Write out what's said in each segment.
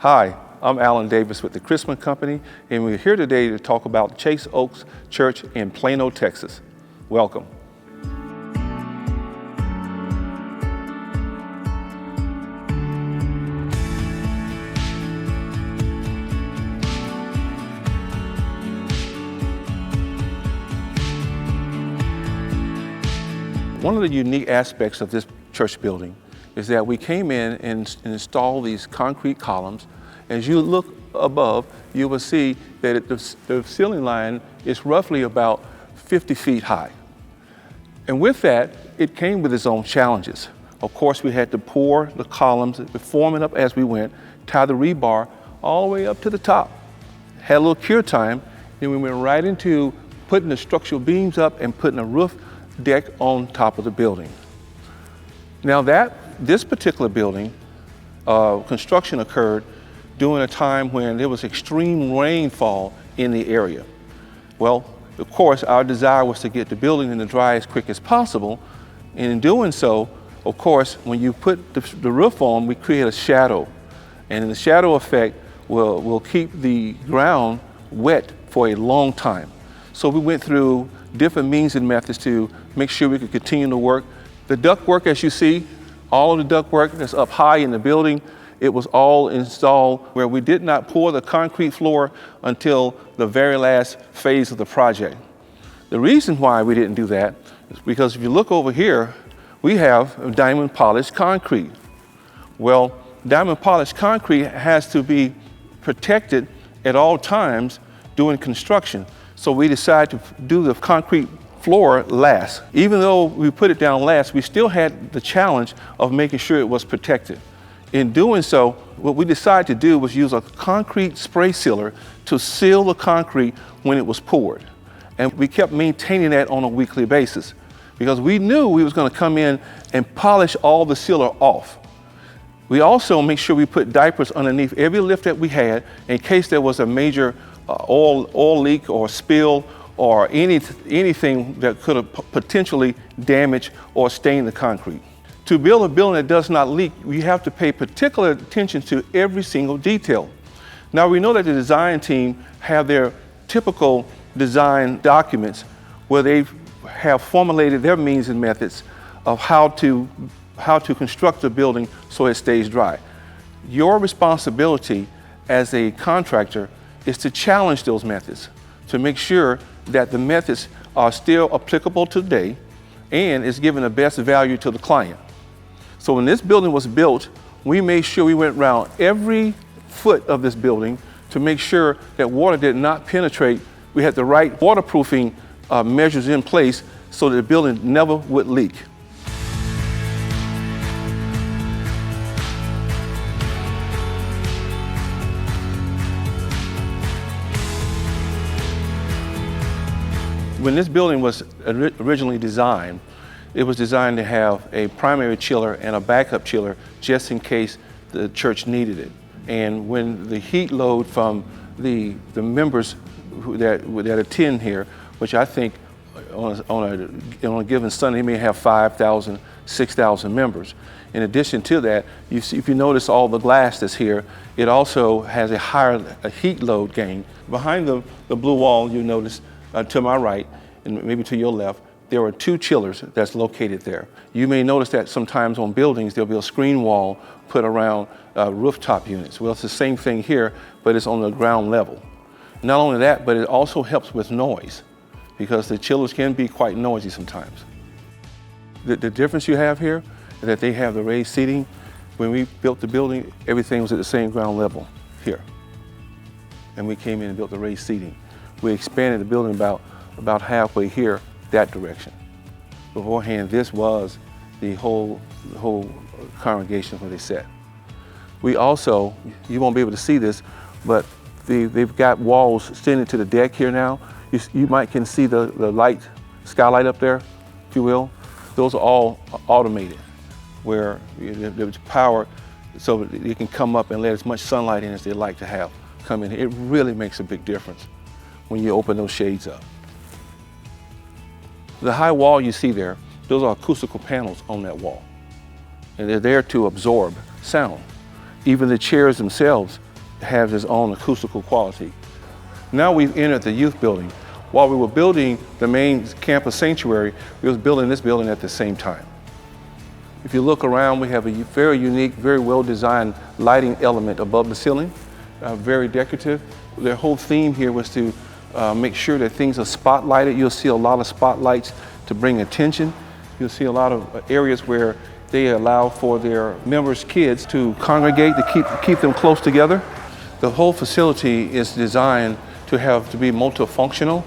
Hi, I'm Alan Davis with the Christmas Company, and we're here today to talk about Chase Oaks Church in Plano, Texas. Welcome. One of the unique aspects of this church building is that we came in and installed these concrete columns. As you look above, you will see that the ceiling line is roughly about 50 feet high. And with that, it came with its own challenges. Of course, we had to pour the columns, form it up as we went, tie the rebar all the way up to the top. Had a little cure time, then we went right into putting the structural beams up and putting a roof deck on top of the building. Now this particular building, construction occurred during a time when there was extreme rainfall in the area. Well, of course, our desire was to get the building in the dry as quick as possible. And in doing so, of course, when you put the roof on, we create a shadow. And the shadow effect will keep the ground wet for a long time. So we went through different means and methods to make sure we could continue to work. The ductwork, as you see, all of the ductwork that's up high in the building, it was all installed where we did not pour the concrete floor until the very last phase of the project. The reason why we didn't do that is because if you look over here, we have diamond polished concrete. Well, diamond polished concrete has to be protected at all times during construction. So we decided to do the concrete floor last. Even though we put it down last, we still had the challenge of making sure it was protected. In doing so, what we decided to do was use a concrete spray sealer to seal the concrete when it was poured. And we kept maintaining that on a weekly basis because we knew we was going to come in and polish all the sealer off. We also make sure we put diapers underneath every lift that we had in case there was a major oil leak or spill or anything that could have potentially damaged or stained the concrete. To build a building that does not leak, we have to pay particular attention to every single detail. Now we know that the design team have their typical design documents where they have formulated their means and methods of how to construct a building so it stays dry. Your responsibility as a contractor is to challenge those methods, to make sure that the methods are still applicable today and is giving the best value to the client. So when this building was built, we made sure we went around every foot of this building to make sure that water did not penetrate. We had the right waterproofing measures in place so that the building never would leak. When this building was originally designed, it was designed to have a primary chiller and a backup chiller just in case the church needed it. And when the heat load from the members that attend here, which I think on a given Sunday may have 5,000, 6,000 members. In addition to that, you see, if you notice all the glass that's here, it also has a higher heat load gain. Behind the blue wall, you notice to my right, and maybe to your left, there are two chillers that's located there. You may notice that sometimes on buildings, there'll be a screen wall put around rooftop units. Well, it's the same thing here, but it's on the ground level. Not only that, but it also helps with noise because the chillers can be quite noisy sometimes. The difference you have here is that they have the raised seating. When we built the building, everything was at the same ground level here. And we came in and built the raised seating. We expanded the building about halfway here, that direction. Beforehand, this was the whole congregation where they sat. We also, you won't be able to see this, but they've got walls extending to the deck here now. You might can see the light, skylight up there, if you will. Those are all automated, where there's power so that it can come up and let as much sunlight in as they like to have come in. It really makes a big difference when you open those shades up. The high wall you see there, those are acoustical panels on that wall. And they're there to absorb sound. Even the chairs themselves has its own acoustical quality. Now we've entered the youth building. While we were building the main campus sanctuary, we was building this building at the same time. If you look around, we have a very unique, very well-designed lighting element above the ceiling, very decorative. Their whole theme here was to make sure that things are spotlighted. You'll see a lot of spotlights to bring attention. You'll see a lot of areas where they allow for their members' kids to congregate, to keep them close together. The whole facility is designed to be multifunctional,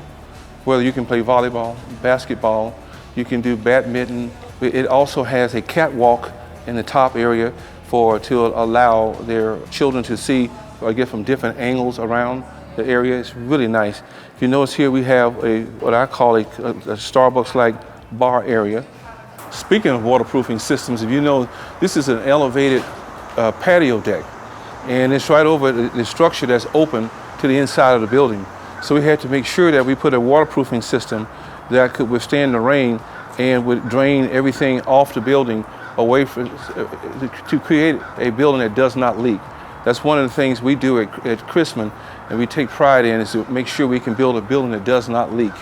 whether you can play volleyball, basketball, you can do badminton. It also has a catwalk in the top area to allow their children to see or get from different angles around the area. It's really nice. If you notice here, we have what I call a Starbucks-like bar area. Speaking of waterproofing systems, if you know, this is an elevated patio deck, and it's right over the structure that's open to the inside of the building. So we had to make sure that we put a waterproofing system that could withstand the rain and would drain everything off the building away to create a building that does not leak. That's one of the things we do at Chrisman, and we take pride in, is to make sure we can build a building that does not leak.